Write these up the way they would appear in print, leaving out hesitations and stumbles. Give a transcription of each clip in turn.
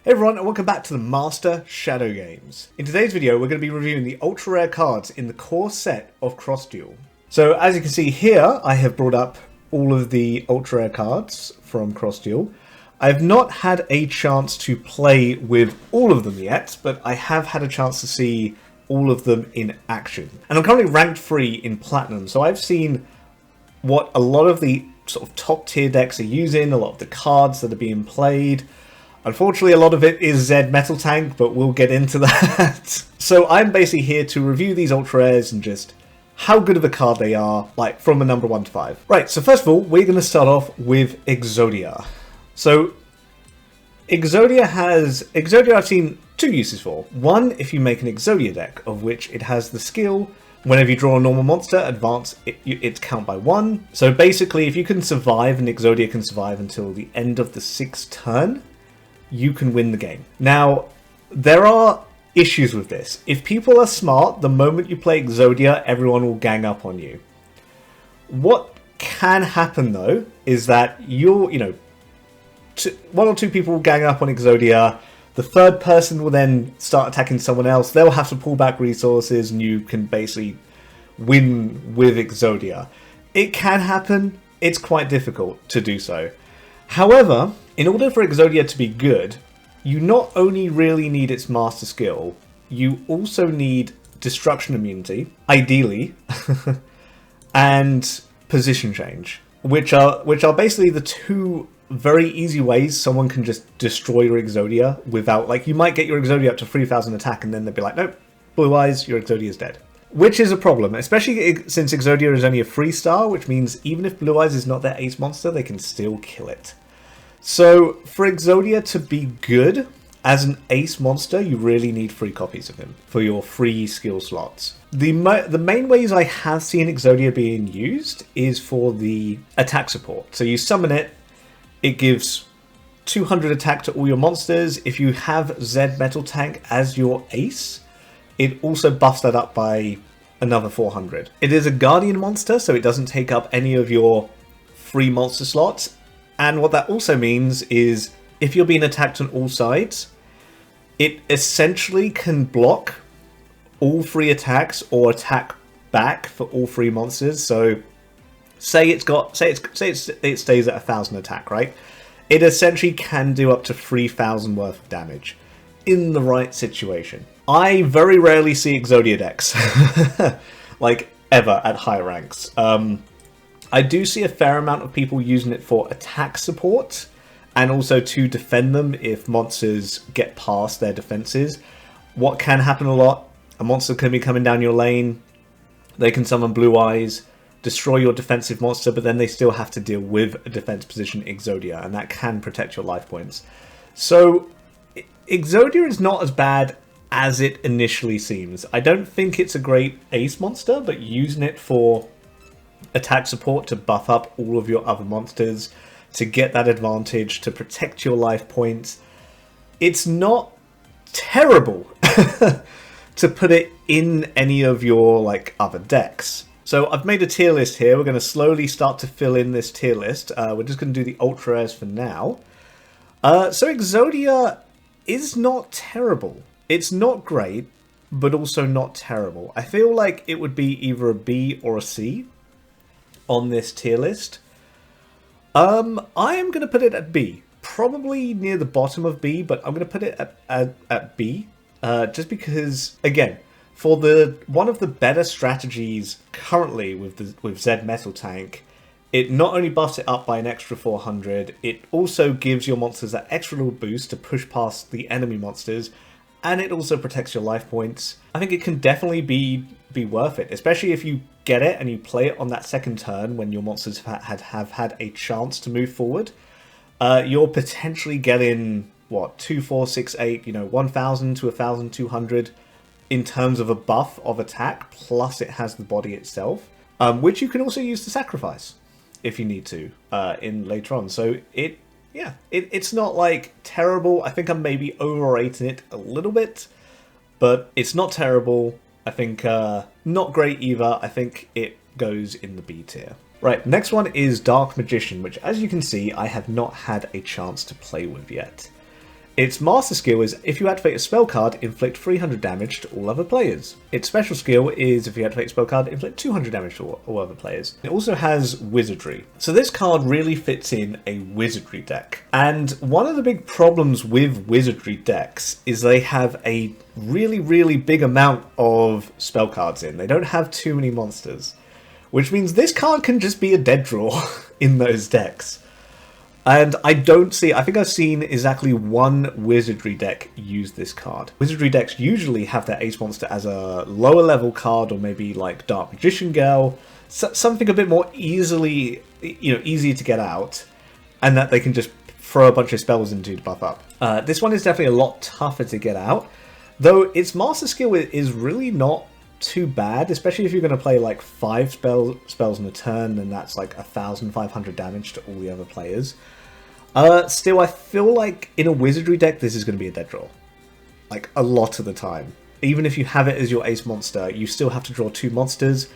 Hey everyone, and welcome back to the Master Shadow Games. In today's video, we're going to be reviewing the ultra rare cards in the core set of Cross Duel. So as you can see here, I have brought up all of the ultra rare cards from Cross Duel. I've not had a chance to play with all of them yet, but I have had a chance to see all of them in action. And I'm currently ranked 3 in Platinum, so I've seen what a lot of the sort of top tier decks are using, a lot of the cards that are being played. Unfortunately, a lot of it is Zed Metal Tank, but we'll get into that. So I'm basically here to review these ultra rares and just how good of a card they are, like from a number 1 to 5. Right, so first of all, we're going to start off with Yugioh. So Yugioh I've seen 2 uses for. One, if you make an Yugioh deck, of which it has the skill, whenever you draw a normal monster, advance its count by 1. So basically, if you can survive, and Yugioh can survive until the end of the 6th turn, you can win the game. Now, there are issues with this. If people are smart, the moment you play Yugioh, everyone will gang up on you. What can happen, though, is that one or two people will gang up on Yugioh, the third person will then start attacking someone else, they'll have to pull back resources, and you can basically win with Yugioh. It can happen, it's quite difficult to do so. However, in order for Yugioh to be good, you not only really need its master skill, you also need destruction immunity, ideally, and position change, which are basically the 2 very easy ways someone can just destroy your Yugioh without, like, you might get your Yugioh up to 3000 attack and then they'd be like, nope, blue eyes, your Yugioh is dead. Which is a problem, especially since Yugioh is only a 3-star, which means even if Blue Eyes is not their ace monster, they can still kill it. So, for Yugioh to be good as an ace monster, you really need 3 copies of him for your free skill slots. The main ways I have seen Yugioh being used is for the attack support. So you summon it, it gives 200 attack to all your monsters. If you have Zed Metal Tank as your ace, it also buffs that up by another 400. It is a guardian monster, so it doesn't take up any of your free monster slots. And what that also means is if you're being attacked on all sides, it essentially can block all 3 attacks or attack back for all 3 monsters. So say it stays at 1000 attack, right? It essentially can do up to 3000 worth of damage in the right situation. I very rarely see Yugioh decks, like, ever at high ranks. I do see a fair amount of people using it for attack support, and also to defend them if monsters get past their defenses. What can happen a lot, a monster can be coming down your lane, they can summon Blue Eyes, destroy your defensive monster, but then they still have to deal with a defense position Yugioh, and that can protect your life points. So Yugioh is not as bad as it initially seems. I don't think it's a great ace monster, but using it for attack support to buff up all of your other monsters, to get that advantage, to protect your life points, it's not terrible to put it in any of your, like, other decks. So I've made a tier list here. We're going to slowly start to fill in this tier list. We're just going to do the ultra rares for now. So Yugioh is not terrible. It's not great, but also not terrible. I feel like it would be either a B or a C on this tier list. I am going to put it at B. Probably near the bottom of B, but I'm going to put it at B. Just because, again, for one of the better strategies currently with Zed Metal Tank, it not only buffs it up by an extra 400, it also gives your monsters that extra little boost to push past the enemy monsters, and it also protects your life points. I think it can definitely be worth it, especially if you get it and you play it on that 2nd turn when your monsters have had a chance to move forward. You're potentially getting, what, 2, 4, 6, 8, 1000 to 1200 in terms of a buff of attack, plus it has the body itself, which you can also use to sacrifice if you need to in later on. So it's not, like, terrible. I think I'm maybe overrating it a little bit, but it's not terrible. I think not great either. I think it goes in the B tier. Right, next one is Dark Magician, which, as you can see, I have not had a chance to play with yet. Its master skill is if you activate a spell card, inflict 300 damage to all other players. Its special skill is if you activate a spell card, inflict 200 damage to all other players. It also has wizardry. So this card really fits in a wizardry deck. And one of the big problems with wizardry decks is they have a really, really big amount of spell cards in. They don't have too many monsters, which means this card can just be a dead draw in those decks. And I think I've seen exactly one wizardry deck use this card. Wizardry decks usually have their ace monster as a lower level card, or maybe like Dark Magician Girl, something a bit more easy to get out, and that they can just throw a bunch of spells into to buff up. This one is definitely a lot tougher to get out, though its master skill is really not too bad, especially if you're going to play like 5 spells in a turn, and that's like 1,500 damage to all the other players. Still, I feel like in a wizardry deck, this is going to be a dead draw. Like, a lot of the time. Even if you have it as your ace monster, you still have to draw 2 monsters.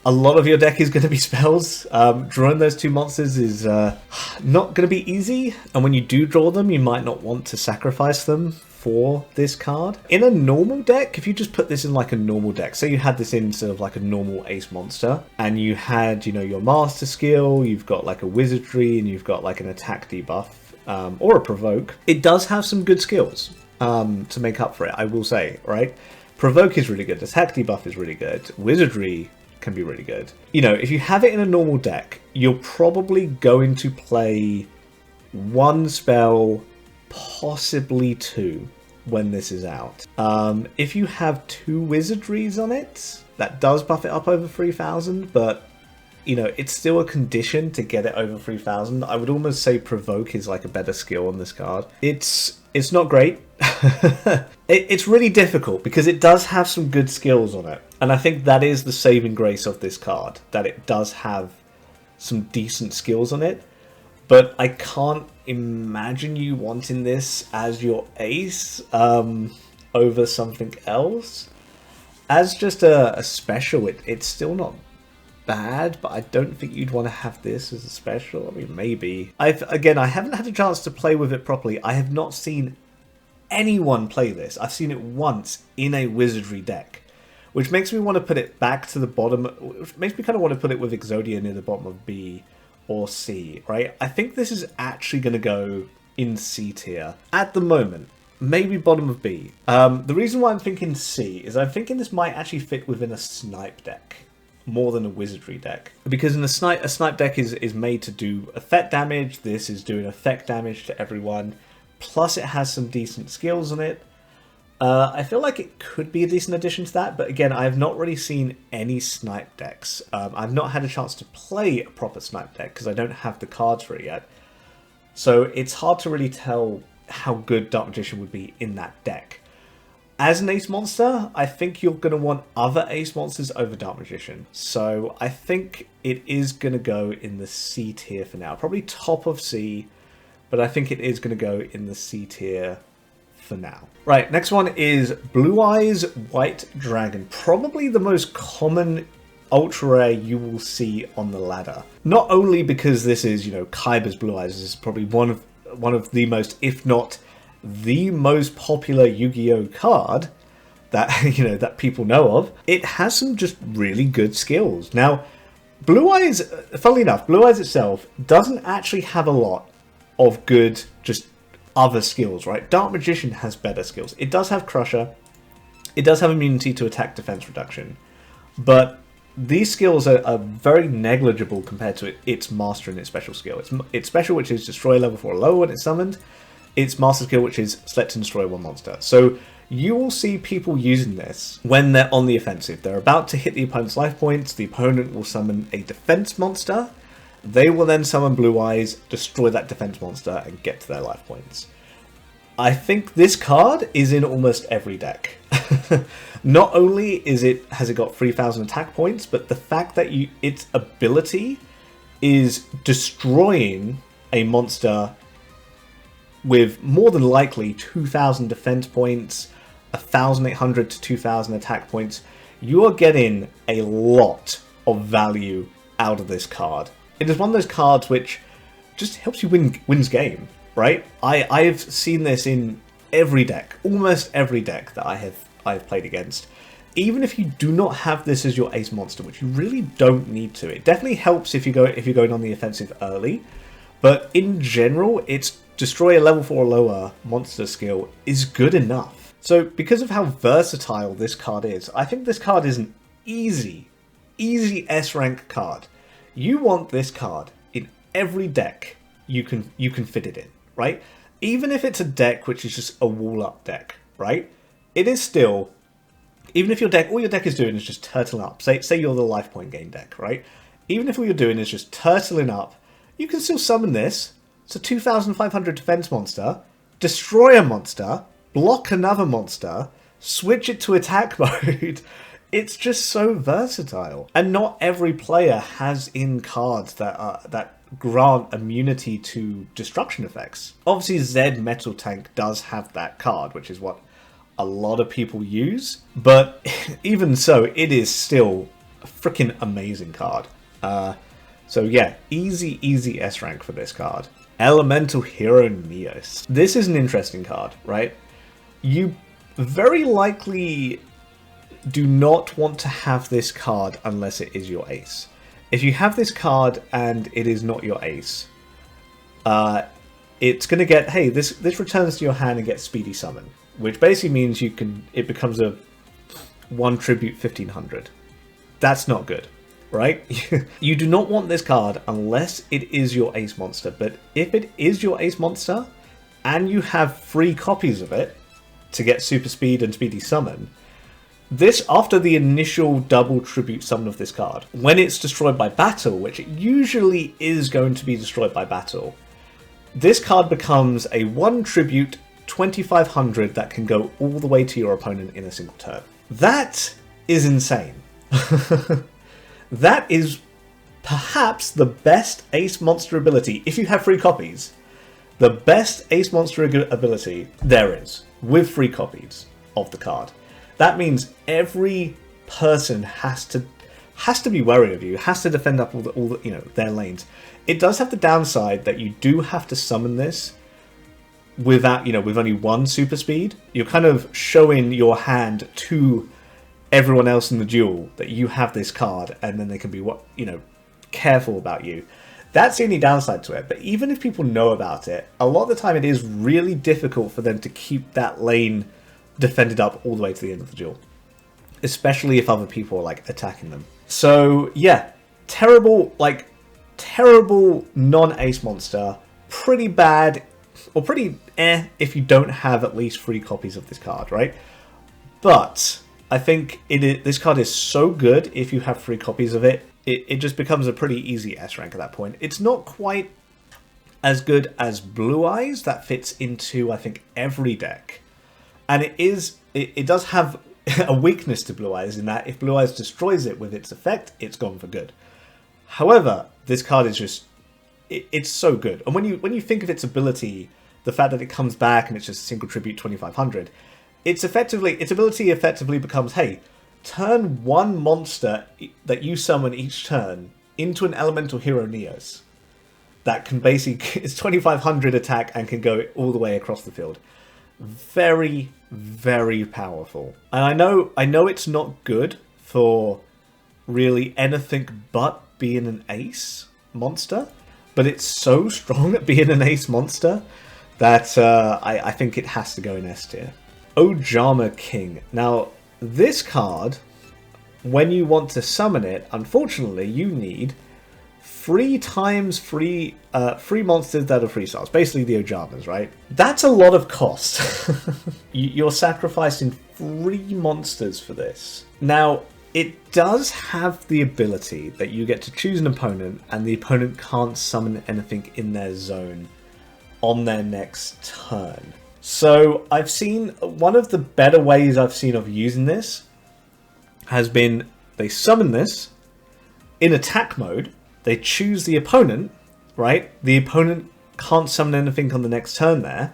A lot of your deck is going to be spells. Drawing those 2 monsters is not going to be easy. And when you do draw them, you might not want to sacrifice them for this card. In a normal deck, if you just put this in like a normal deck, say you had this in sort of like a normal ace monster, and you had, your master skill, you've got like a wizardry, and you've got like an attack debuff, or a provoke, it does have some good skills to make up for it, I will say, right? Provoke is really good, attack debuff is really good, wizardry can be really good. If you have it in a normal deck, you're probably going to play 1 spell, possibly 2 when this is out. If you have 2 wizardries on it, that does buff it up over 3,000, but it's still a condition to get it over 3,000. I would almost say provoke is like a better skill on this card. It's not great. It's really difficult because it does have some good skills on it, and I think that is the saving grace of this card, that it does have some decent skills on it. But I can't imagine you wanting this as your ace over something else. As just a special, it's still not bad, but I don't think you'd want to have this as a special. I mean, maybe. I haven't had a chance to play with it properly. I have not seen anyone play this. I've seen it once in a wizardry deck, which makes me want to put it back to the bottom. Which makes me kind of want to put it with Exodia near the bottom of B or C, right? I think this is actually going to go in C tier at the moment. Maybe bottom of B. The reason why I'm thinking C is I'm thinking this might actually fit within a snipe deck more than a wizardry deck. Because in a snipe deck is made to do effect damage. This is doing effect damage to everyone. Plus it has some decent skills on it. I feel like it could be a decent addition to that, but again, I have not really seen any snipe decks. I've not had a chance to play a proper snipe deck because I don't have the cards for it yet. So it's hard to really tell how good Dark Magician would be in that deck. As an ace monster, I think you're going to want other ace monsters over Dark Magician. So I think it is going to go in the C tier for now. Probably top of C, but I think it is going to go in the C tier for now. Right, next one is Blue Eyes White Dragon. Probably the most common ultra rare you will see on the ladder. Not only because this is, Kaiba's Blue Eyes, this is probably one of the most, if not the most popular Yu-Gi-Oh card that that people know of. It has some just really good skills. Now, Blue Eyes, funnily enough, Blue Eyes itself doesn't actually have a lot of good just other skills, right? Dark Magician has better skills. It does have Crusher. It does have immunity to attack defense reduction. But these skills are very negligible compared to its master and its special skill. Its special, which is destroy level 4 or lower when it's summoned. Its master skill, which is select and destroy 1 monster. So you will see people using this when they're on the offensive. They're about to hit the opponent's life points. The opponent will summon a defense monster. They will then summon Blue Eyes, destroy that defense monster, and get to their life points. I think this card is in almost every deck. Not only has it got 3,000 attack points, but the fact that its ability is destroying a monster with more than likely 2,000 defense points, 1,800 to 2,000 attack points. You are getting a lot of value out of this card. It is one of those cards which just helps you wins game, right? I've seen this in every deck, almost every deck that I've played against. Even if you do not have this as your ace monster, which you really don't need to, it definitely helps if you're going on the offensive early. But in general, its destroy a level 4 or lower monster skill is good enough. So because of how versatile this card is, I think this card is an easy S rank card. You want this card in every deck you can fit it in, right? Even if it's a deck which is just a wall up deck, right? It is still, even if all your deck is doing is just turtling up. Say you're the life point gain deck, right? Even if all you're doing is just turtling up, you can still summon this. It's a 2,500 defense monster, destroy a monster, block another monster, switch it to attack mode. It's just so versatile. And not every player has in cards that grant immunity to destruction effects. Obviously, Zed Metal Tank does have that card, which is what a lot of people use. But even so, it is still a freaking amazing card. So yeah, easy S rank for this card. Elemental Hero Neos. This is an interesting card, right? You very likely do not want to have this card unless it is your ace. If you have this card and it is not your ace, it's going to get, hey, this returns to your hand and gets speedy summon, which basically means it becomes a 1 tribute 1500. That's not good, right? You do not want this card unless it is your ace monster, but if it is your ace monster and you have 3 copies of it to get super speed and speedy summon, this, after the initial double tribute summon of this card, when it's destroyed by battle, which it usually is going to be destroyed by battle, this card becomes a 1 tribute 2500 that can go all the way to your opponent in a single turn. That is insane. That is perhaps the best ace monster ability, if you have 3 copies, the best ace monster ability there is, with 3 copies of the card. That means every person has to be wary of you, has to defend up all the their lanes. It does have the downside that you do have to summon this without, with only 1 super speed. You're kind of showing your hand to everyone else in the duel that you have this card, and then they can be careful about you. That's the only downside to it. But even if people know about it, a lot of the time it is really difficult for them to keep that lane defended up all the way to the end of the duel, especially if other people are attacking them. So yeah, terrible non-ace monster, pretty bad, or pretty if you don't have at least 3 copies of this card, right? But I think this card is so good if you have 3 copies of it. It just becomes a pretty easy S rank at that point. It's not quite as good as Blue Eyes, that fits into I think every deck. And it does have a weakness to Blue Eyes in that if Blue Eyes destroys it with its effect, it's gone for good. However, this card is just, it's so good. And when you think of its ability, the fact that it comes back and it's just a single tribute 2500, its ability effectively becomes, hey, turn 1 monster that you summon each turn into an Elemental Hero Neos. That can basically, it's 2500 attack and can go all the way across the field. Very, very powerful. And I know it's not good for really anything but being an ace monster, but it's so strong at being an ace monster that I think it has to go in S tier. Ojama King. Now, this card, when you want to summon it, unfortunately, you need 3 times 3 monsters that are 3 stars. Basically the Ojamas, right? That's a lot of cost. You're sacrificing 3 monsters for this. Now, it does have the ability that you get to choose an opponent and the opponent can't summon anything in their zone on their next turn. So I've seen, one of the better ways I've seen of using this has been they summon this in attack mode. They choose the opponent, right? The opponent can't summon anything on the next turn there.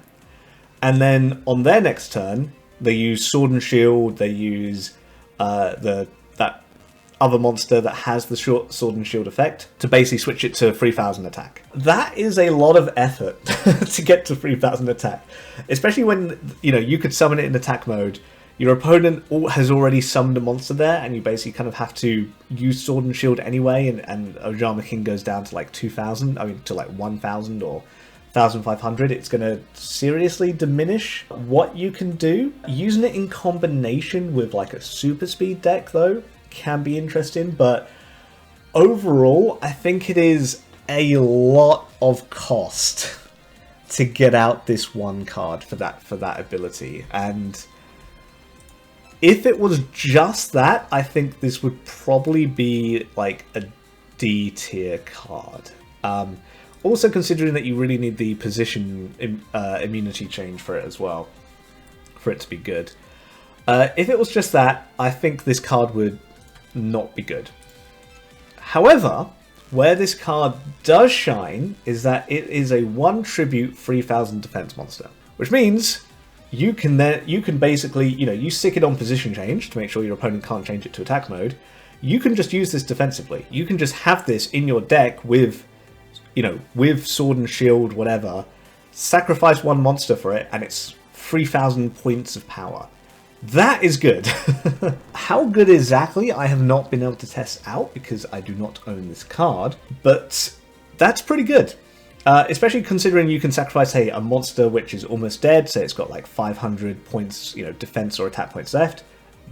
And then on their next turn, they use Sword and Shield, they use that other monster that has the short sword and shield effect to basically switch it to 3000 attack. That is a lot of effort to get to 3000 attack, especially when, you know, you could summon it in attack mode. Your opponent has already summoned a monster there, and you basically kind of have to use sword and shield anyway, and Ojama King goes down to like 2000, I mean to like 1000 or 1500. It's going to seriously diminish what you can do. Using it in combination with like a super speed deck though can be interesting, but overall I think it is a lot of cost to get out this one card for that ability. And if it was just that, I think this would probably be like a D tier card. Also considering that you really need the position immunity change for it as well, for it to be good. If it was just that, I think this card would not be good. However, where this card does shine is that it is a 1 tribute 3000 defense monster, which means you can basically, you know, you stick it on position change to make sure your opponent can't change it to attack mode. You can just use this defensively. You can just have this in your deck with, you know, with sword and shield, whatever, sacrifice one monster for it, and it's 3000 points of power. That is good. How good exactly, I have not been able to test out because I do not own this card, but that's pretty good. Especially considering you can sacrifice, hey, a monster which is almost dead, so it's got like 500 points, you know, defense or attack points left.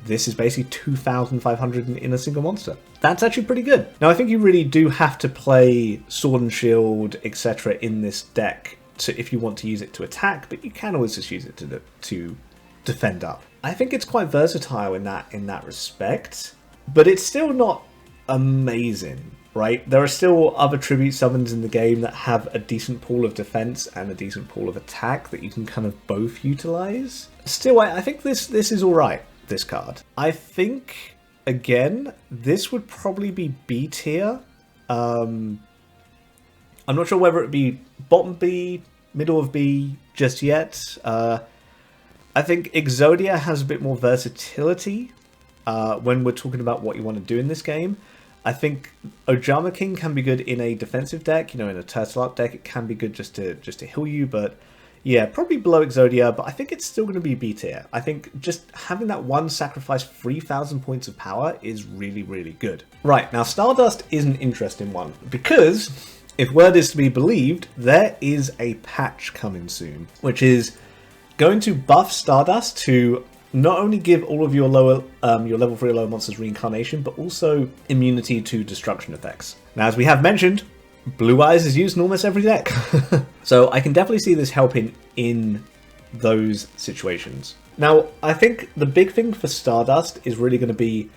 This is basically 2,500 in a single monster. That's actually pretty good. Now, I think you really do have to play Sword and Shield, etc. in this deck if you want to use it to attack, but you can always just use it to defend up. I think it's quite versatile in that respect, but it's still not amazing, right? There are still other tribute summons in the game that have a decent pool of defense and a decent pool of attack that you can kind of both utilize. Still, I think this is all right. This card. I think, again, this would probably be B tier. I'm not sure whether it would be bottom B, middle of B just yet. I think Exodia has a bit more versatility when we're talking about what you want to do in this game. I think Ojama King can be good in a defensive deck, you know, in a turtle up deck. It can be good just to heal you, but yeah, probably below Exodia, but I think it's still going to be B tier. I think just having that one sacrifice 3000 points of power is really, really good. Right, now Stardust is an interesting one, because if word is to be believed, there is a patch coming soon, which is going to buff Stardust to not only give all of your lower, your level 3 or lower monsters reincarnation, but also immunity to destruction effects. Now, as we have mentioned, Blue Eyes is used in almost every deck. So I can definitely see this helping in those situations. Now, I think the big thing for Stardust is really going to be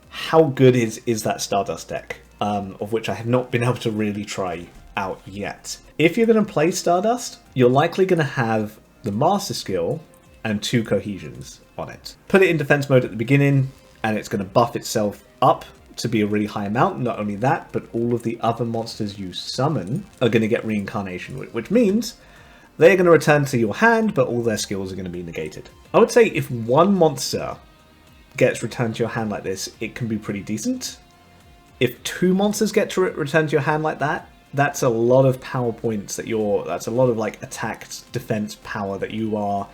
how good is that Stardust deck, of which I have not been able to really try out yet. If you're going to play Stardust, you're likely going to have the Master Skill and 2 Cohesions on it. Put it in defense mode at the beginning, and it's going to buff itself up to be a really high amount. Not only that, but all of the other monsters you summon are going to get reincarnation, which means they're going to return to your hand, but all their skills are going to be negated. I would say if one monster gets returned to your hand like this, it can be pretty decent. If 2 monsters get to return to your hand like that, that's a lot of power points that's a lot of like attack, defense power that you are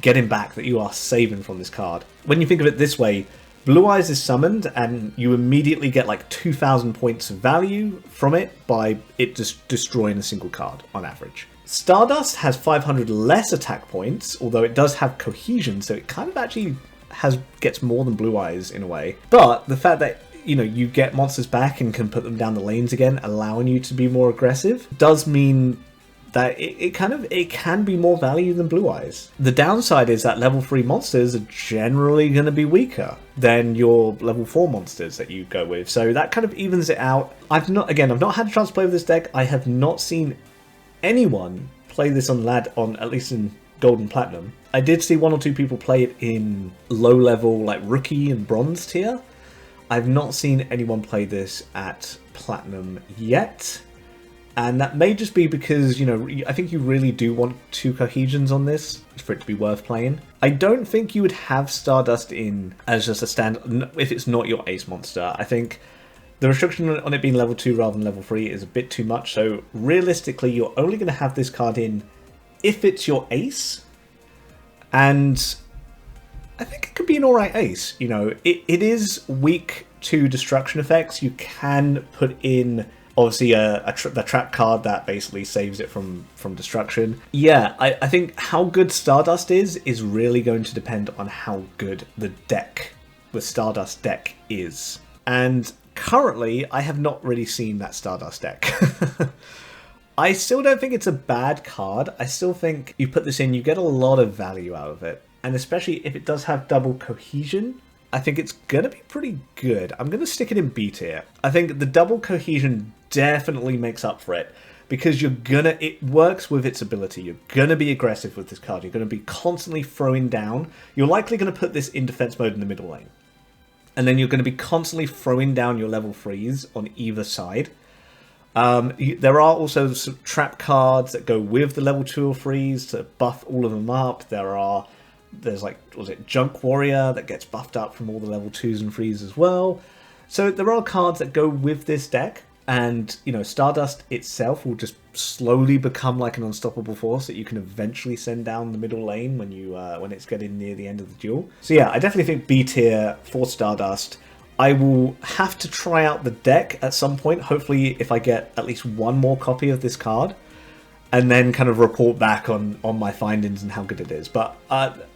getting back, that you are saving from this card. When you think of it this way, Blue Eyes is summoned, and you immediately get like 2,000 points of value from it by it just destroying a single card on average. Stardust has 500 less attack points, although it does have cohesion, so it kind of actually gets more than Blue Eyes in a way. But the fact that, you know, you get monsters back and can put them down the lanes again, allowing you to be more aggressive, does mean that it can be more value than Blue Eyes. The downside is that level 3 monsters are generally going to be weaker than your level 4 monsters that you go with, so that kind of evens it out. I've not had a chance to play with this deck. I have not seen anyone play this on at least in Gold and Platinum. I did see 1 or 2 people play it in low level, like Rookie and Bronze tier. I've not seen anyone play this at Platinum yet. And that may just be because, you know, I think you really do want 2 cohesions on this for it to be worth playing. I don't think you would have Stardust in as just a stand if it's not your ace monster. I think the restriction on it being level 2 rather than level 3 is a bit too much. So realistically, you're only going to have this card in if it's your ace. And I think it could be an alright ace. You know, it is weak to destruction effects. You can put in obviously the trap card that basically saves it from destruction. Yeah, I think how good Stardust is really going to depend on how good the Stardust deck is. And currently, I have not really seen that Stardust deck. I still don't think it's a bad card. I still think you put this in, you get a lot of value out of it. And especially if it does have double cohesion, I think it's going to be pretty good. I'm going to stick it in B tier. I think the double cohesion definitely makes up for it, because it works with its ability. You're going to be aggressive with this card. You're going to be constantly throwing down. You're likely going to put this in defense mode in the middle lane. And then you're going to be constantly throwing down your level 3s on either side. There are also some trap cards that go with the level 2 or 3s to buff all of them up. There's like, was it Junk Warrior that gets buffed up from all the level 2s and 3s as well. So there are cards that go with this deck, and, you know, Stardust itself will just slowly become like an unstoppable force that you can eventually send down the middle lane when it's getting near the end of the duel. So yeah, I definitely think B tier for Stardust. I will have to try out the deck at some point, hopefully if I get at least one more copy of this card, and then kind of report back on my findings and how good it is. But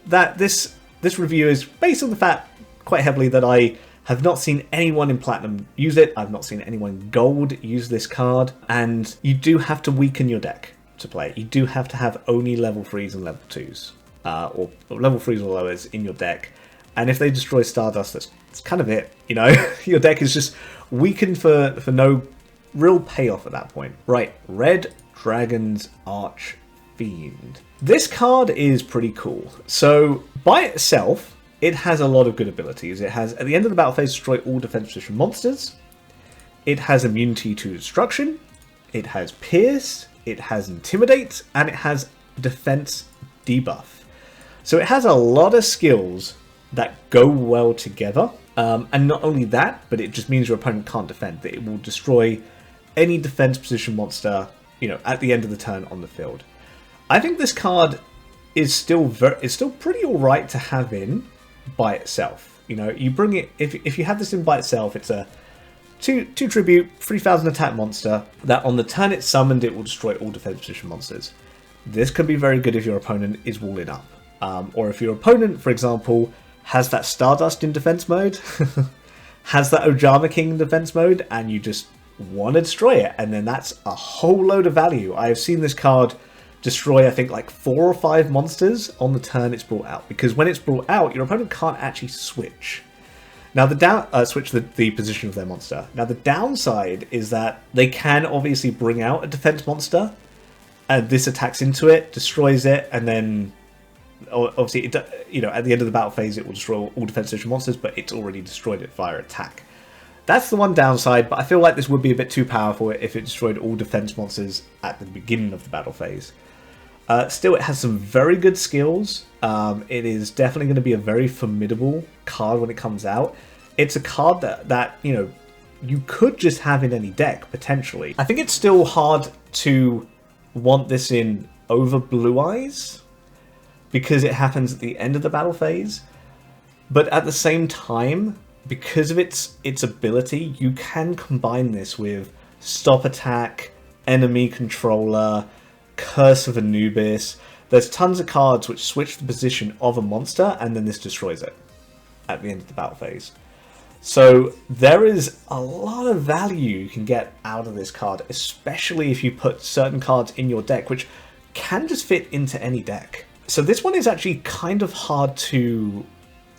this review is based on the fact quite heavily that I have not seen anyone in Platinum use it. I've not seen anyone in Gold use this card. And you do have to weaken your deck to play it. You do have to have only level 3s and level 2s. Or level 3s or lowers in your deck. And if they destroy Stardust, that's kind of it. You know, your deck is just weakened for no real payoff at that point. Right, Red Dragon's Archfiend. This card is pretty cool. So, by itself, it has a lot of good abilities. It has, at the end of the battle phase, destroy all defense position monsters. It has immunity to destruction. It has Pierce. It has Intimidate. And it has defense debuff. So it has a lot of skills that go well together. And not only that, but it just means your opponent can't defend. That it will destroy any defense position monster, you know, at the end of the turn on the field. I think this card is still pretty alright to have in by itself. You know, you bring it, if you have this in by itself, it's a 2 tribute, 3000 attack monster that on the turn it's summoned, it will destroy all defense position monsters. This can be very good if your opponent is walling up. Or if your opponent, for example, has that Stardust in defense mode, has that Ojama King in defense mode, and you just want to destroy it, and then that's a whole load of value. I have seen this card destroy, I think, like 4 or 5 monsters on the turn it's brought out, because when it's brought out, your opponent can't actually switch. Now switch the position of their monster. Now the downside is that they can obviously bring out a defense monster, and this attacks into it, destroys it, and then obviously at the end of the battle phase it will destroy all defense position monsters, but it's already destroyed it via attack. That's the one downside, but I feel like this would be a bit too powerful if it destroyed all defense monsters at the beginning of the battle phase. Still, it has some very good skills. It is definitely going to be a very formidable card when it comes out. It's a card that you know, you could just have in any deck, potentially. I think it's still hard to want this in over Blue Eyes, because it happens at the end of the battle phase. But at the same time, because of its ability, you can combine this with Stop Attack, Enemy Controller, Curse of Anubis. There's tons of cards which switch the position of a monster, and then this destroys it at the end of the battle phase. So there is a lot of value you can get out of this card, especially if you put certain cards in your deck, which can just fit into any deck. So this one is actually kind of hard to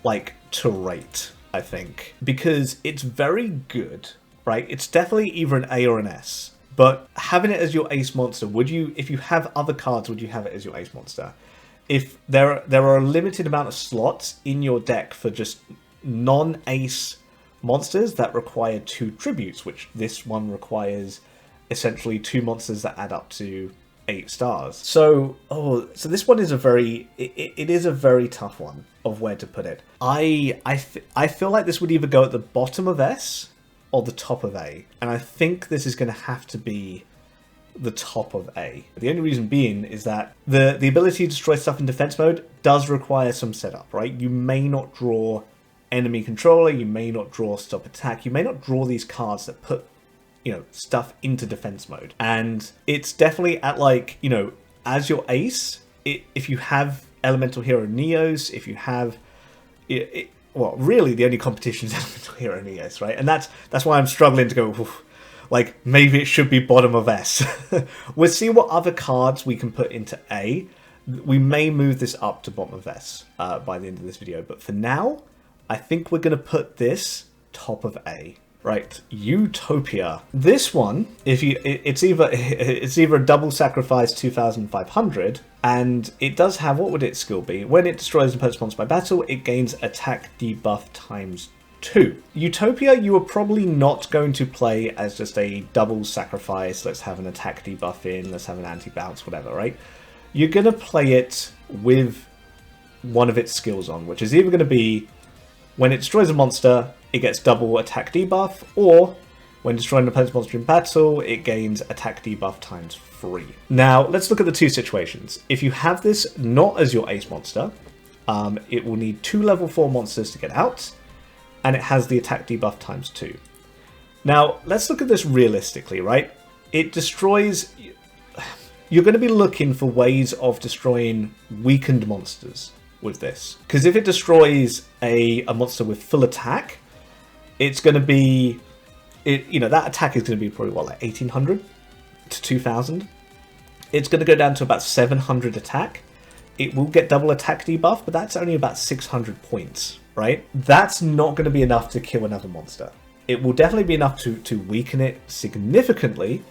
rate, I think, because it's very good, right? It's definitely either an A or an S. But having it as your ace monster, if you have other cards, would you have it as your ace monster? If there are a limited amount of slots in your deck for just non-ace monsters that require 2 tributes, which this one requires essentially 2 monsters that add up to 8 stars. So this one is it is a very tough one of where to put it. I feel like this would either go at the bottom of S or the top of A, and I think this is going to have to be the top of A. The only reason being is that the ability to destroy stuff in defense mode does require some setup, right? You may not draw enemy controller, you may not draw stop attack, you may not draw these cards that put, you know, stuff into defense mode. And it's definitely at, like, you know, as your ace, if you have Elemental Hero Neos, if you have well, really the only competition is Elemental Hero Neos, right? And that's why I'm struggling to go, oof, like, maybe it should be bottom of S. We'll see what other cards we can put into A. We may move this up to bottom of S by the end of this video, but for now, I think we're going to put this top of A. Right, Utopia. This one, it's either a double sacrifice 2,500, and it does have, what would its skill be? When it destroys an opponent's monster by battle, it gains attack debuff times 2. Utopia, you are probably not going to play as just a double sacrifice, let's have an attack debuff in, let's have an anti-bounce, whatever, right? You're going to play it with one of its skills on, which is either going to be when it destroys a monster, it gets double attack debuff, or when destroying an opponent's monster in battle, it gains attack debuff times 3. Now, let's look at the two situations. If you have this not as your ace monster, it will need 2 level 4 monsters to get out, and it has the attack debuff times 2. Now, let's look at this realistically, right? It destroys... You're going to be looking for ways of destroying weakened monsters with this. Because if it destroys a monster with full attack, it's going to be... you know, that attack is going to be probably, what, like 1,800 to 2,000? It's going to go down to about 700 attack. It will get double attack debuff, but that's only about 600 points, right? That's not going to be enough to kill another monster. It will definitely be enough to weaken it significantly.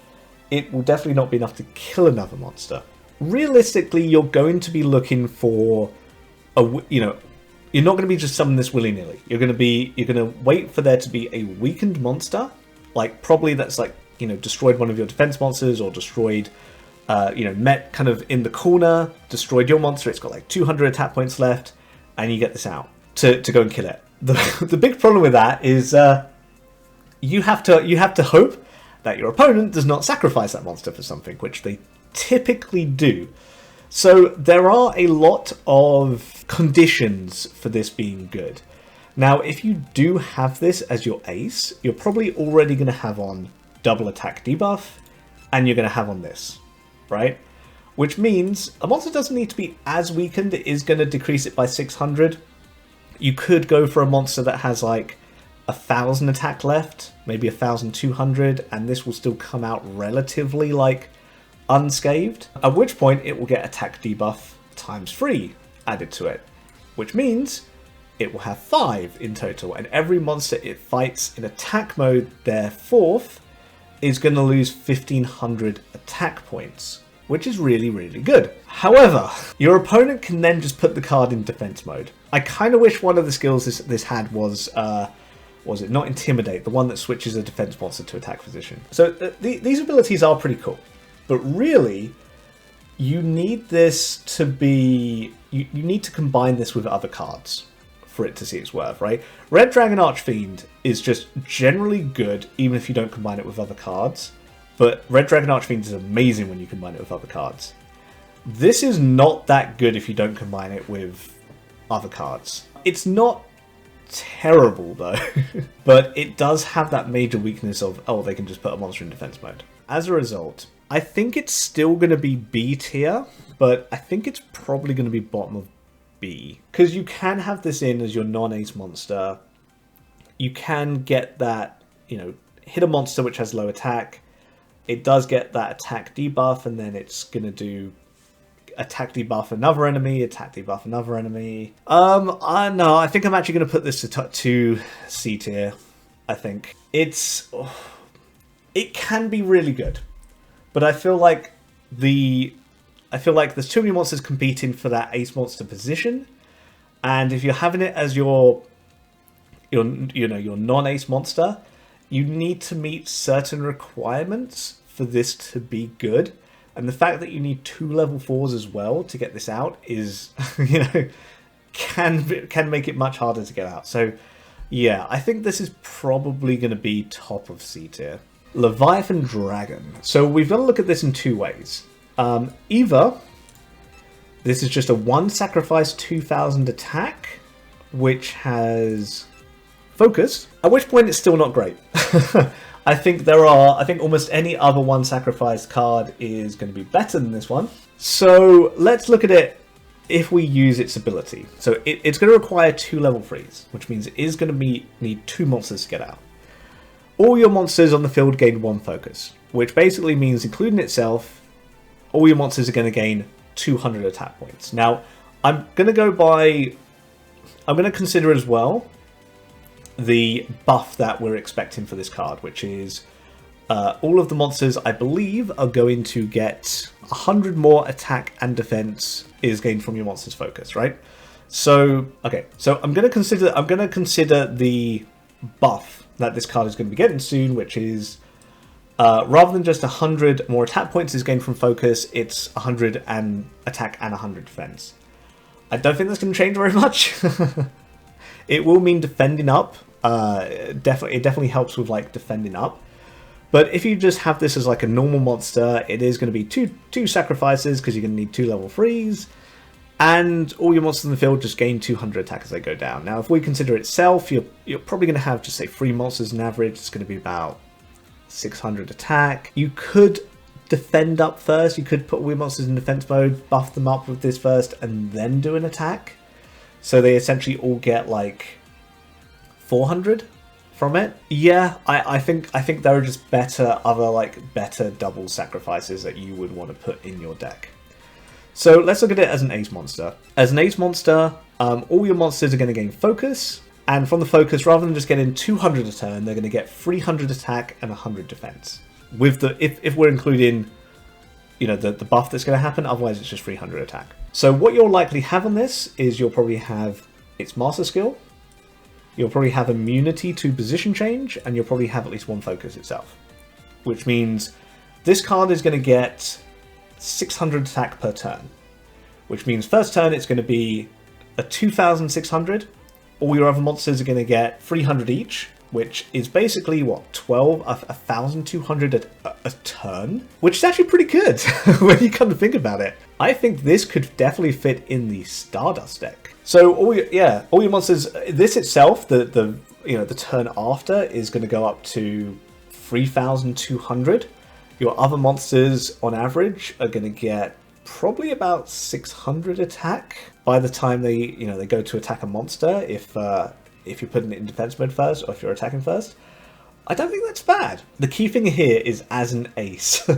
It will definitely not be enough to kill another monster. Realistically, you're going to be looking for you know, you're not going to be just summoning this willy-nilly. You're going to wait for there to be a weakened monster, like probably that's like, you know, destroyed one of your defense monsters or destroyed, you know, met kind of in the corner, destroyed your monster. It's got like 200 attack points left, and you get this out to go and kill it. The big problem with that is you have to hope that your opponent does not sacrifice that monster for something, which they typically do. So there are a lot of conditions for this being good. Now, if you do have this as your ace, you're probably already going to have on double attack debuff, and you're going to have on this, right? Which means a monster doesn't need to be as weakened. It is going to decrease it by 600. You could go for a monster that has like 1,000 attack left, maybe 1,200, and this will still come out relatively like unscathed, at which point it will get attack debuff times 3 added to it, which means it will have 5 in total, and every monster it fights in attack mode, their fourth, is going to lose 1,500 attack points, which is really, really good. However, your opponent can then just put the card in defense mode. I kind of wish one of the skills this had was it not Intimidate, the one that switches a defense monster to attack position. So these abilities are pretty cool. But really, you need this to be... You need to combine this with other cards for it to see its worth, right? Red Dragon Archfiend is just generally good, even if you don't combine it with other cards. But Red Dragon Archfiend is amazing when you combine it with other cards. This is not that good if you don't combine it with other cards. It's not terrible, though. But it does have that major weakness of, oh, they can just put a monster in defense mode. As a result... I think it's still going to be B tier, but I think it's probably going to be bottom of B. Because you can have this in as your non-ace monster. You can get that, you know, hit a monster which has low attack. It does get that attack debuff, and then it's going to do attack debuff another enemy, attack debuff another enemy. No, I think I'm actually going to put this to C tier, I think. It can be really good. But I feel like there's too many monsters competing for that ace monster position, and if you're having it as your non-ace monster, you need to meet certain requirements for this to be good. And the fact that you need 2 level 4s as well to get this out is, can make it much harder to get out. So, yeah, I think this is probably going to be top of C tier. Leviathan Dragon. So we've got to look at this in 2 ways. Either this is just a 1 sacrifice 2000 attack, which has focus, at which point it's still not great. I think almost any other 1 sacrifice card is going to be better than this one. So let's look at it if we use its ability. So it's going to require 2 level 3s, which means it is going to need 2 monsters to get out. All your monsters on the field gain 1 focus, which basically means, including itself, all your monsters are going to gain 200 attack points. Now, I'm going to consider as well the buff that we're expecting for this card, which is all of the monsters, I believe, are going to get 100 more attack and defense is gained from your monster's focus, right? So, okay, so I'm going to consider the buff that this card is going to be getting soon, which is rather than just 100 more attack points is gained from focus, it's 100 and attack and 100 defense. I don't think that's going to change very much. It will mean defending up. It definitely helps with like defending up. But if you just have this as like a normal monster, it is going to be two sacrifices because you're going to need 2 level 3s. And all your monsters in the field just gain 200 attack as they go down. Now, if we consider itself, you're probably going to have just say 3 monsters on average. It's going to be about 600 attack. You could defend up first. You could put all your monsters in defense mode, buff them up with this first, and then do an attack. So they essentially all get like 400 from it. Yeah, I think there are just better double sacrifices that you would want to put in your deck. So let's look at it as an ace monster. As an ace monster, all your monsters are going to gain focus, and from the focus, rather than just getting 200 a turn, they're going to get 300 attack and 100 defense. With the if we're including, the buff that's going to happen, otherwise it's just 300 attack. So what you'll likely have on this is you'll probably have its master skill, you'll probably have immunity to position change, and you'll probably have at least 1 focus itself. Which means this card is going to get 600 attack per turn. Which means first turn it's going to be a 2,600. All your other monsters are going to get 300 each, which is basically, what, 1,200 a turn? Which is actually pretty good when you come to think about it. I think this could definitely fit in the Stardust deck. So all your monsters, this itself, the turn after is going to go up to 3,200. Your other monsters on average are going to get probably about 600 attack by the time they go to attack a monster, if you're putting it in defense mode first or if you're attacking first. I don't think that's bad. The key thing here is as an ace.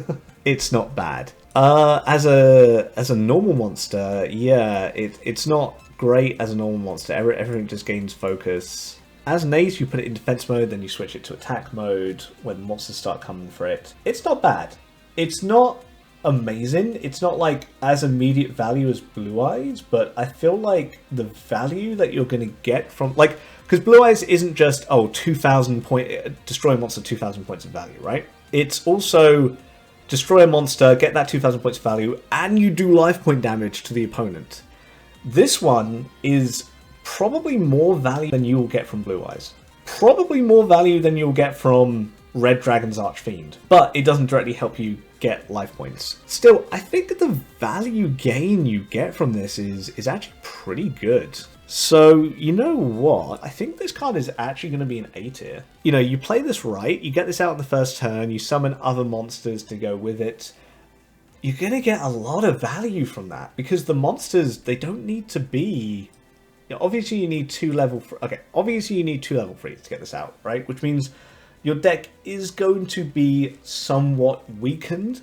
It's not bad. As a normal monster, yeah, it's not great as a normal monster. Everything just gains focus. As an ace, you put it in defense mode, then you switch it to attack mode when monsters start coming for it. It's not bad. It's not amazing. It's not like as immediate value as Blue Eyes, but I feel like the value that you're going to get from, like, because Blue Eyes isn't just, 2,000 destroy a monster, 2,000 points of value, right? It's also destroy a monster, get that 2,000 points of value, and you do life point damage to the opponent. This one is probably more value than you'll get from Blue Eyes. Probably more value than you'll get from Red Dragon's Archfiend. But it doesn't directly help you get life points. Still, I think the value gain you get from this is actually pretty good. So, you know what? I think this card is actually going to be an A tier. You play this right, you get this out in the first turn, you summon other monsters to go with it. You're going to get a lot of value from that, because the monsters, they don't need to be... obviously you need 2 level... obviously you need 2 level 3s to get this out, right? Which means your deck is going to be somewhat weakened.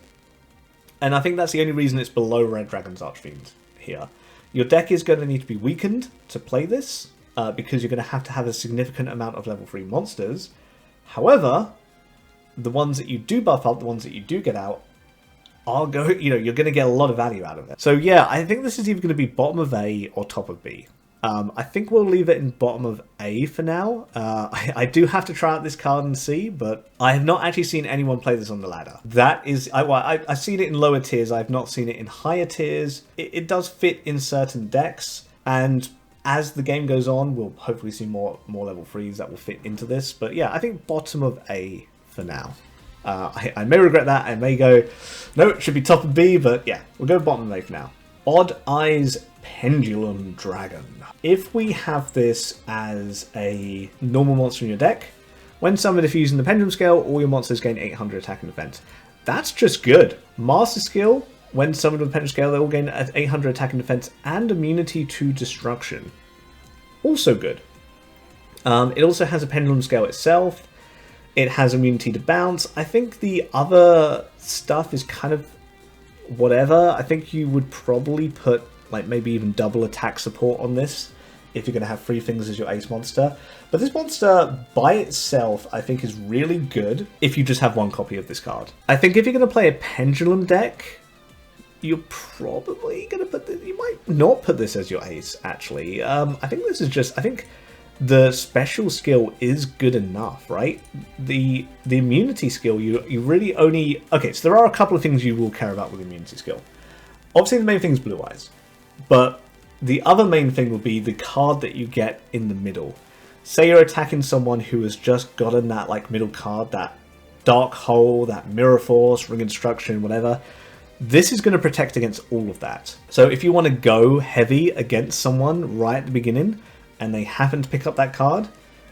And I think that's the only reason it's below Red Dragon's Archfiend here. Your deck is going to need to be weakened to play this, because you're going to have a significant amount of level 3 monsters. However, the ones that you do buff up, the ones that you do get out, you're going to get a lot of value out of it. So yeah, I think this is either going to be bottom of A or top of B. I think we'll leave it in bottom of A for now. I do have to try out this card and see, but I have not actually seen anyone play this on the ladder. That is, I've seen it in lower tiers. I've not seen it in higher tiers. It does fit in certain decks, and as the game goes on, we'll hopefully see more level 3s that will fit into this. But yeah, I think bottom of A for now. I may regret that. I may go, no, it should be top of B, but yeah, we'll go bottom of A for now. Odd Eyes Pendulum Dragon. If we have this as a normal monster in your deck, when summoned if using the Pendulum Scale, all your monsters gain 800 attack and defense. That's just good. Master Skill, when summoned with the Pendulum Scale, they all gain 800 attack and defense and immunity to destruction. Also good. It also has a Pendulum Scale itself. It has immunity to bounce. I think the other stuff is kind of whatever. I think you would probably put like maybe even double attack support on this if you're going to have 3 things as your ace monster. But this monster by itself I think is really good if you just have 1 copy of this card. I think if you're going to play a pendulum deck, you're probably going to put this, you might not put this as your ace actually. I think this is just, I think the special skill is good enough, right? The immunity skill, you really only... Okay, so there are a couple of things you will care about with the immunity skill. Obviously the main thing is Blue Eyes, but the other main thing will be the card that you get in the middle. Say you're attacking someone who has just gotten that like middle card, that Dark Hole, that Mirror Force, Ring of Destruction, whatever. This is going to protect against all of that. So if you want to go heavy against someone right at the beginning, and they happen to pick up that card,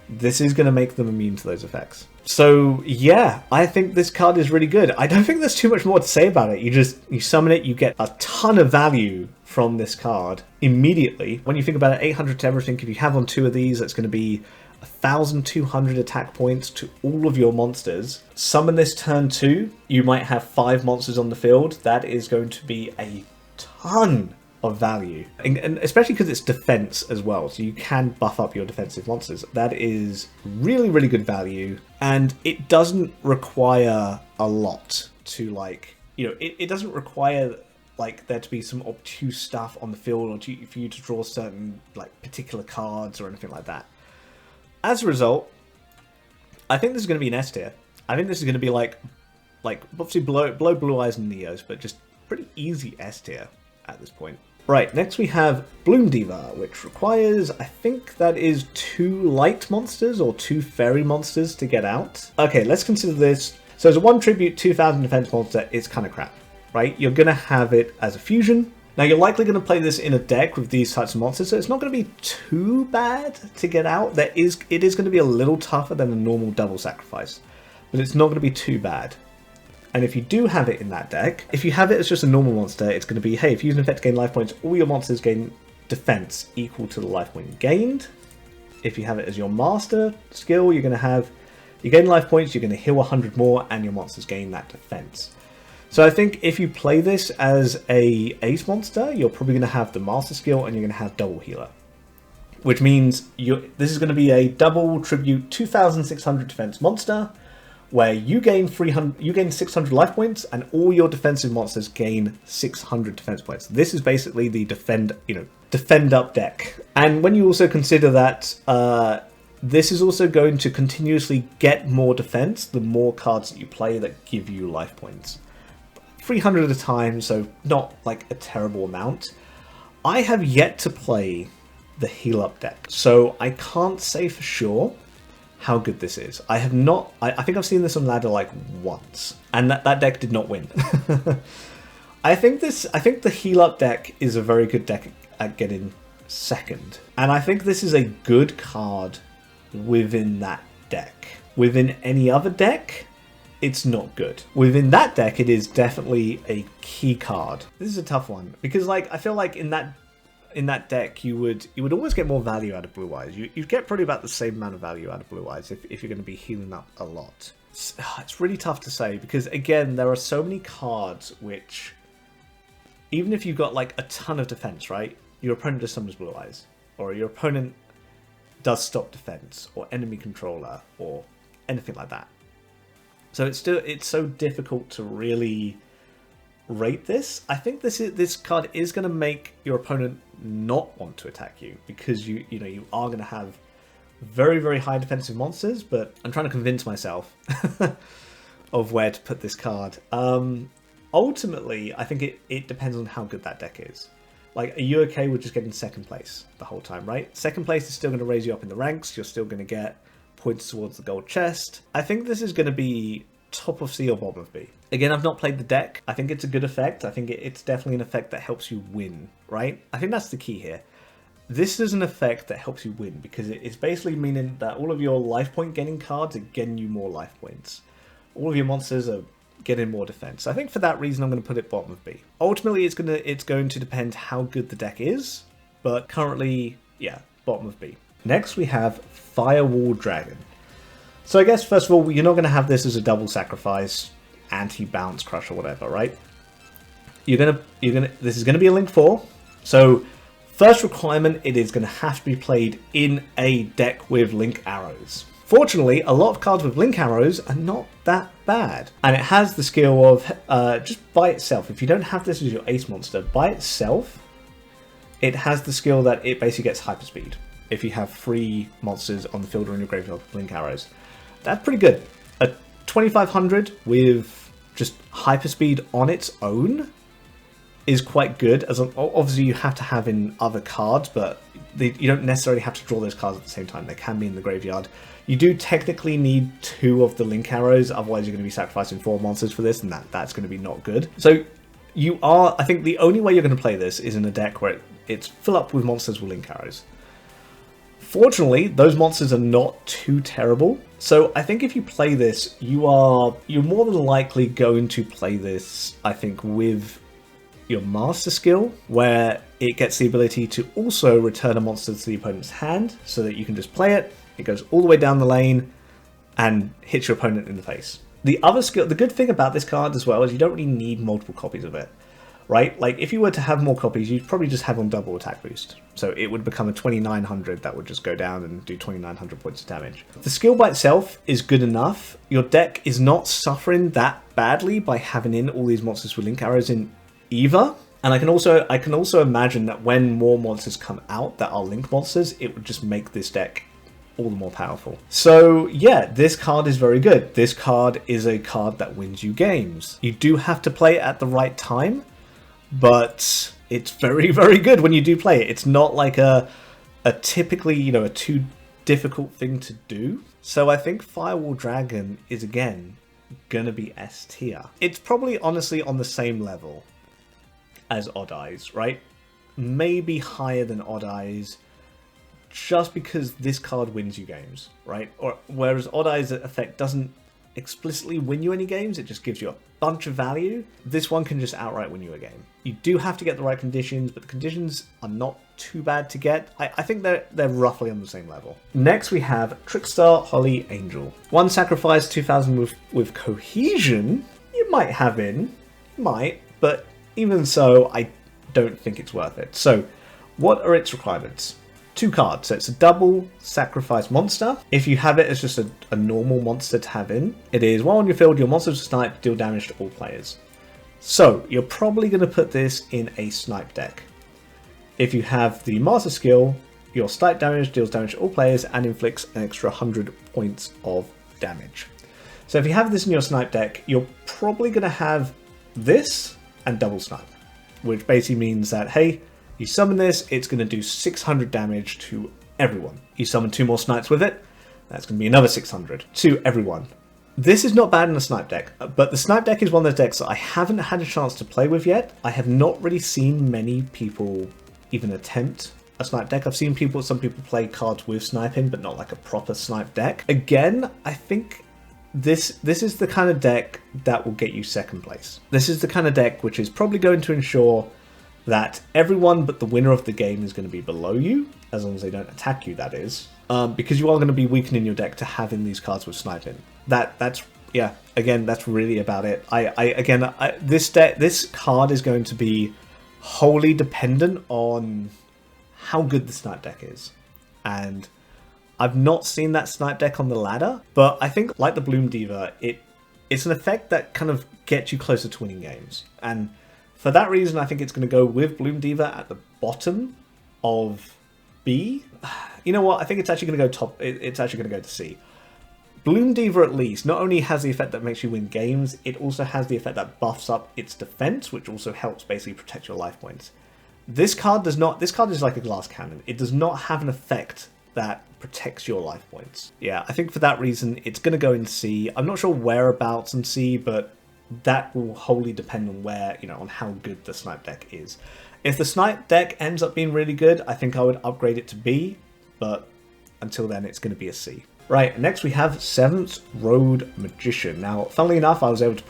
this is going to make them immune to those effects. So yeah, I think this card is really good. I don't think there's too much more to say about it. You summon it, you get a ton of value from this card immediately. When you think about it, 800 to everything, if you have on 2 of these, that's going to be 1,200 attack points to all of your monsters. Summon this turn 2, you might have 5 monsters on the field. That is going to be a ton of value, and especially because it's defense as well, so you can buff up your defensive monsters. That is really, really good value, and it doesn't require a lot to, like, you know, it doesn't require like there to be some obtuse stuff on the field or for you to draw certain like particular cards or anything like that. As a result, I think this is going to be an S tier. I think this is going to be like obviously below Blue Eyes and Neos, but just pretty easy S tier at this point. Right, next we have Bloom Diva, which requires, I think that is 2 light monsters or 2 fairy monsters to get out. Okay, let's consider this. So as a 1 tribute, 2,000 defense monster, it's kind of crap, right? You're going to have it as a fusion. Now you're likely going to play this in a deck with these types of monsters, so it's not going to be too bad to get out. It is going to be a little tougher than a normal double sacrifice, but it's not going to be too bad. And if you do have it in that deck, if you have it as just a normal monster, it's going to be, hey, if you use an effect to gain life points, all your monsters gain defense equal to the life point gained. If you have it as your master skill, you're going to have, you gain life points, you're going to heal 100 more, and your monsters gain that defense. So I think if you play this as a ace monster, you're probably going to have the master skill, and you're going to have double healer. Which means this is going to be a double tribute 2,600 defense monster, where you gain 600 life points, and all your defensive monsters gain 600 defense points. This is basically the defend up deck. And when you also consider that this is also going to continuously get more defense the more cards that you play that give you life points. 300 at a time, so not like a terrible amount. I have yet to play the heal up deck, so I can't say for sure how good this is. I have not. I think I've seen this on ladder like once, and that deck did not win. I think the heal up deck is a very good deck at getting second, and I think this is a good card within that deck. Within any other deck, it's not good. Within that deck, it is definitely a key card. This is a tough one because, like, I feel like in that deck, you would always get more value out of Blue Eyes. You'd get probably about the same amount of value out of Blue Eyes if you're going to be healing up a lot. It's really tough to say because, again, there are so many cards which, even if you've got like a ton of defense, right? Your opponent just summons Blue Eyes, or your opponent does stop defense, or enemy controller, or anything like that. So it's so difficult to really rate this. I think this card is going to make your opponent not want to attack you, because you are going to have very, very high defensive monsters, but I'm trying to convince myself of where to put this card. Ultimately, I think it depends on how good that deck is. Like, are you okay with just getting second place the whole time, right? Second place is still going to raise you up in the ranks. You're still going to get points towards the gold chest. I think this is going to be top of C or bottom of B. Again, I've not played the deck. I think it's a good effect. I think it's definitely an effect that helps you win, right? I think that's the key here. This is an effect that helps you win, because it's basically meaning that all of your life point gaining cards are getting you more life points. All of your monsters are getting more defense. I think for that reason, I'm going to put it bottom of B. Ultimately, it's going to depend how good the deck is, but currently, yeah, bottom of B. Next, we have Firewall Dragon. So I guess, first of all, you're not going to have this as a double sacrifice, anti-bounce crush or whatever, right? This is going to be a Link 4. So, first requirement, it is going to have to be played in a deck with Link arrows. Fortunately, a lot of cards with Link arrows are not that bad. And it has the skill of, just by itself, if you don't have this as your ace monster, by itself, it has the skill that it basically gets hyperspeed if you have 3 monsters on the field or in your graveyard with Link arrows. That's pretty good. A 2500 with just hyperspeed on its own is quite good. As obviously you have to have in other cards, but you don't necessarily have to draw those cards at the same time. They can be in the graveyard. You do technically need 2 of the Link arrows, otherwise you're going to be sacrificing 4 monsters for this, and that's going to be not good. So I think the only way you're going to play this is in a deck where it's full up with monsters with Link arrows. Fortunately, those monsters are not too terrible. So I think if you play this, you're more than likely going to play this, I think, with your master skill, where it gets the ability to also return a monster to the opponent's hand, so that you can just play it. It goes all the way down the lane and hits your opponent in the face. The other skill, the good thing about this card as well, is you don't really need multiple copies of it, right? Like, if you were to have more copies, you'd probably just have on double attack boost. So it would become a 2900 that would just go down and do 2900 points of damage. The skill by itself is good enough. Your deck is not suffering that badly by having in all these monsters with Link arrows in either. And I can also imagine that when more monsters come out that are Link monsters, it would just make this deck all the more powerful. So yeah, this card is very good. This card is a card that wins you games. You do have to play it at the right time, but it's very, very good when you do play it. It's not like a typically, a too difficult thing to do. So I think Firewall Dragon is, again, gonna be S tier. It's probably honestly on the same level as Odd Eyes, right? Maybe higher than Odd Eyes, just because this card wins you games, right? Whereas Odd Eyes effect doesn't explicitly win you any games, it just gives you a bunch of value. This one can just outright win you a game. You do have to get the right conditions, but the conditions are not too bad to get. I think they're roughly on the same level. Next we have Trickstar Holy Angel. 1 sacrifice, 2000 with cohesion. You might have in, but even so, I don't think it's worth it. So, what are its requirements? 2 cards, so it's a double sacrifice monster. If you have it as just a normal monster to have in, it is while on your field, your monsters snipe, deal damage to all players. So, you're probably going to put this in a snipe deck. If you have the master skill, your snipe damage deals damage to all players and inflicts an extra 100 points of damage. So if you have this in your snipe deck, you're probably going to have this and double snipe, which basically means that, hey, you summon this, it's going to do 600 damage to everyone. You summon 2 more snipes with it, that's going to be another 600 to everyone. This is not bad in a snipe deck, but the snipe deck is one of those decks that I haven't had a chance to play with yet. I have not really seen many people even attempt a snipe deck. I've seen some people play cards with sniping, but not like a proper snipe deck. Again, I think this is the kind of deck that will get you second place. This is the kind of deck which is probably going to ensure that everyone but the winner of the game is going to be below you, as long as they don't attack you, that is. Because you are going to be weakening your deck to having these cards with sniping. That's really about it. This card is going to be wholly dependent on how good the snipe deck is. And I've not seen that snipe deck on the ladder, but I think, like the Bloom Diva, it it's an effect that kind of gets you closer to winning games. And for that reason, I think it's going to go with Bloom Diva at the bottom of B. You know what? I think it's actually going to go top. It's actually going to go to C. Bloom Diva, at least, not only has the effect that makes you win games, it also has the effect that buffs up its defense, which also helps basically protect your life points. This card does not. This card is like a glass cannon. It does not have an effect that protects your life points. Yeah, I think for that reason, it's going to go in C. I'm not sure whereabouts in C, but that will wholly depend on where, on how good the snipe deck is. If the snipe deck ends up being really good, I think I would upgrade it to B, but until then, it's going to be a C. Right, next we have 7th Road Magician. Now, funnily enough, I was able to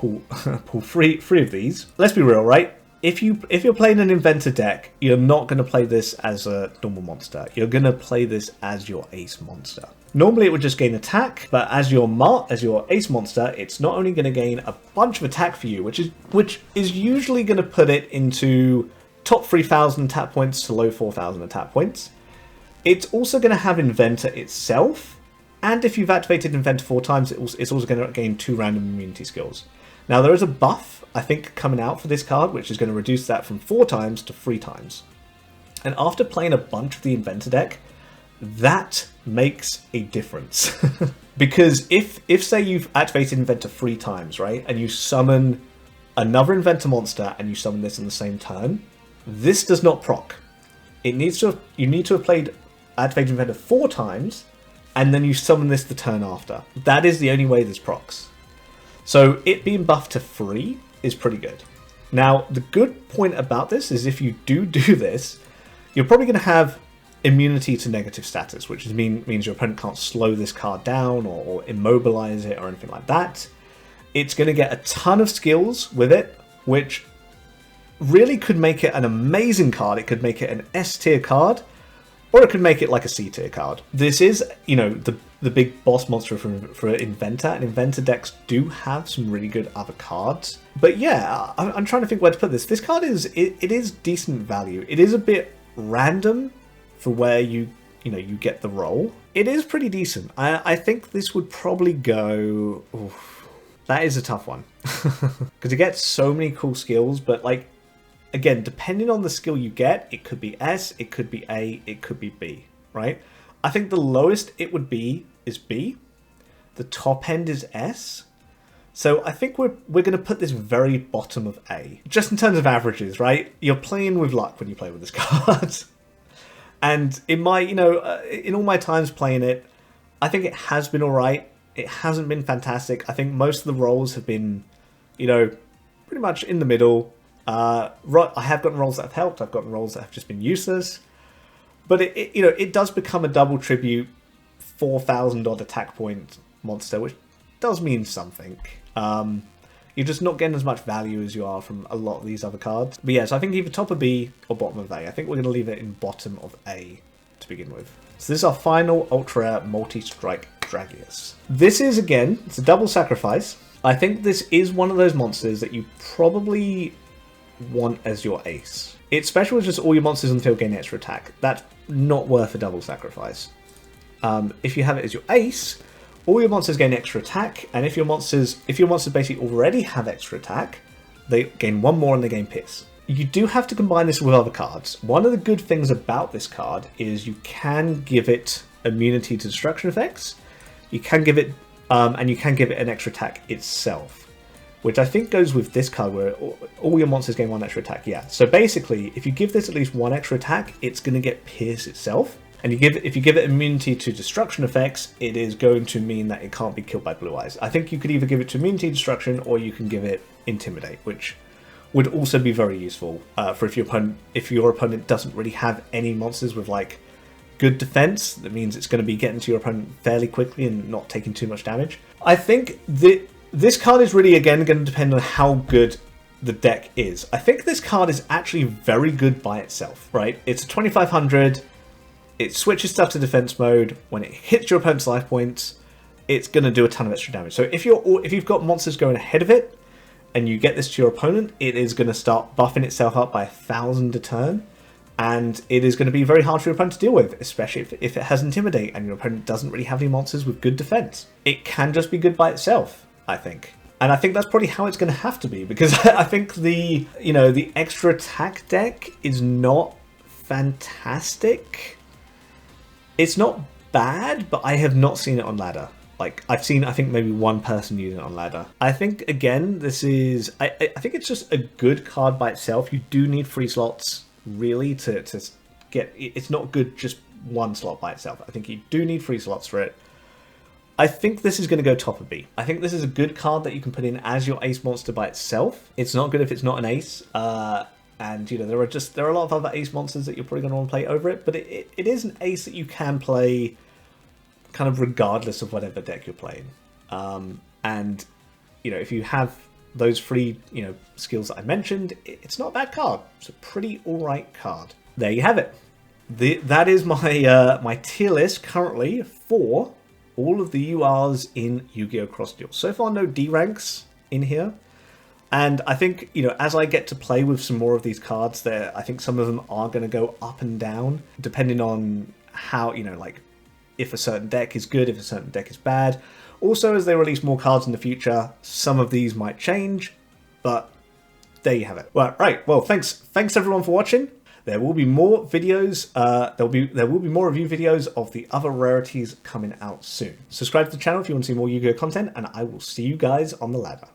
pull three of these. Let's be real, right? If you're playing an inventor deck, you're not going to play this as a normal monster. You're going to play this as your ace monster. Normally it would just gain attack, but as your ace monster, it's not only going to gain a bunch of attack for you, which is usually going to put it into top 3,000 attack points to low 4,000 attack points. It's also going to have Inventor itself, and if you've activated Inventor 4 times, it's also going to gain 2 random immunity skills. Now there is a buff, I think, coming out for this card, which is going to reduce that from 4 times to 3 times. And after playing a bunch of the Inventor deck, that makes a difference. Because if say you've activated Inventor 3 times, right, and you summon another Inventor monster and you summon this in the same turn, this does not proc. You need to have activated Inventor 4 times, and then you summon this the turn after. That is the only way this procs. So it being buffed to 3 is pretty good. Now, the good point about this is if you do this, you're probably going to have immunity to negative status, which means your opponent can't slow this card down or immobilize it or anything like that. It's going to get a ton of skills with it, which really could make it an amazing card. It could make it an S tier card, or it could make it like a C tier card. This is, the big boss monster for Inventor, and Inventor decks do have some really good other cards. But yeah, I'm trying to think where to put this. This card is decent value. It is a bit random for where you get the roll. It is pretty decent. I think this would probably go. Oof, that is a tough one because it gets so many cool skills, but again, depending on the skill you get, it could be S, it could be A, it could be B, right? I think the lowest it would be is B. The top end is S. So I think we're going to put this very bottom of A. Just in terms of averages, right? You're playing with luck when you play with this card. And in my, in all my times playing it, I think it has been alright. It hasn't been fantastic. I think most of the rolls have been, pretty much in the middle. I have gotten rolls that have helped. I've gotten rolls that have just been useless. But it does become a double tribute 4,000 odd attack point monster, which does mean something. You're just not getting as much value as you are from a lot of these other cards. But yeah, so I think either top of B or bottom of A. I think we're going to leave it in bottom of A to begin with. So this is our final ultra rare multi-strike Dragius. This is, again, it's a double sacrifice. I think this is one of those monsters that you probably want as your ace. Its special is just all your monsters on the field gain extra attack. That's not worth a double sacrifice. If you have it as your ace, all your monsters gain extra attack, and if your monsters basically already have extra attack, they gain 1 more and they gain Pierce. You do have to combine this with other cards. One of the good things about this card is you can give it immunity to destruction effects. You can give it, and you can give it an extra attack itself, which I think goes with this card where all your monsters gain 1 extra attack. Yeah. So basically, if you give this at least 1 extra attack, it's going to get Pierce itself. And if you give it immunity to destruction effects, it is going to mean that it can't be killed by blue eyes. I think you could either give it to immunity destruction or you can give it intimidate, which would also be very useful for if your opponent doesn't really have any monsters with good defense. That means it's going to be getting to your opponent fairly quickly and not taking too much damage. I think this card is really again going to depend on how good the deck is. I think this card is actually very good by itself, right? It's a 2500. It switches stuff to defense mode. When it hits your opponent's life points, it's going to do a ton of extra damage. So if you've got monsters going ahead of it, and you get this to your opponent, it is going to start buffing itself up by 1,000 a turn, and it is going to be very hard for your opponent to deal with, especially if it has Intimidate and your opponent doesn't really have any monsters with good defense. It can just be good by itself, I think. And I think that's probably how it's going to have to be, because I think the extra attack deck is not fantastic. It's not bad, but I have not seen it on ladder. Like, I've seen, I think, maybe one person using it on ladder. I think, again, this is... I think it's just a good card by itself. You do need 3 slots, really, to get... It's not good just 1 slot by itself. I think you do need 3 slots for it. I think this is going to go top of B. I think this is a good card that you can put in as your ace monster by itself. It's not good if it's not an ace. And, you know, there are a lot of other ace monsters that you're probably going to want to play over it. But it is an ace that you can play kind of regardless of whatever deck you're playing. And, you know, if you have those 3, you know, skills that I mentioned, it's not a bad card. It's a pretty alright card. There you have it. That is my my tier list currently for all of the URs in Yu-Gi-Oh! Cross Duel. So far, no D ranks in here. And I think, you know, as I get to play with some more of these cards, I think some of them are going to go up and down, depending on how, you know, like, if a certain deck is good, if a certain deck is bad. Also, as they release more cards in the future, some of these might change, but there you have it. Well, right, well, thanks everyone for watching. There will be more videos, there will be more review videos of the other rarities coming out soon. Subscribe to the channel if you want to see more Yu-Gi-Oh! Content, and I will see you guys on the ladder.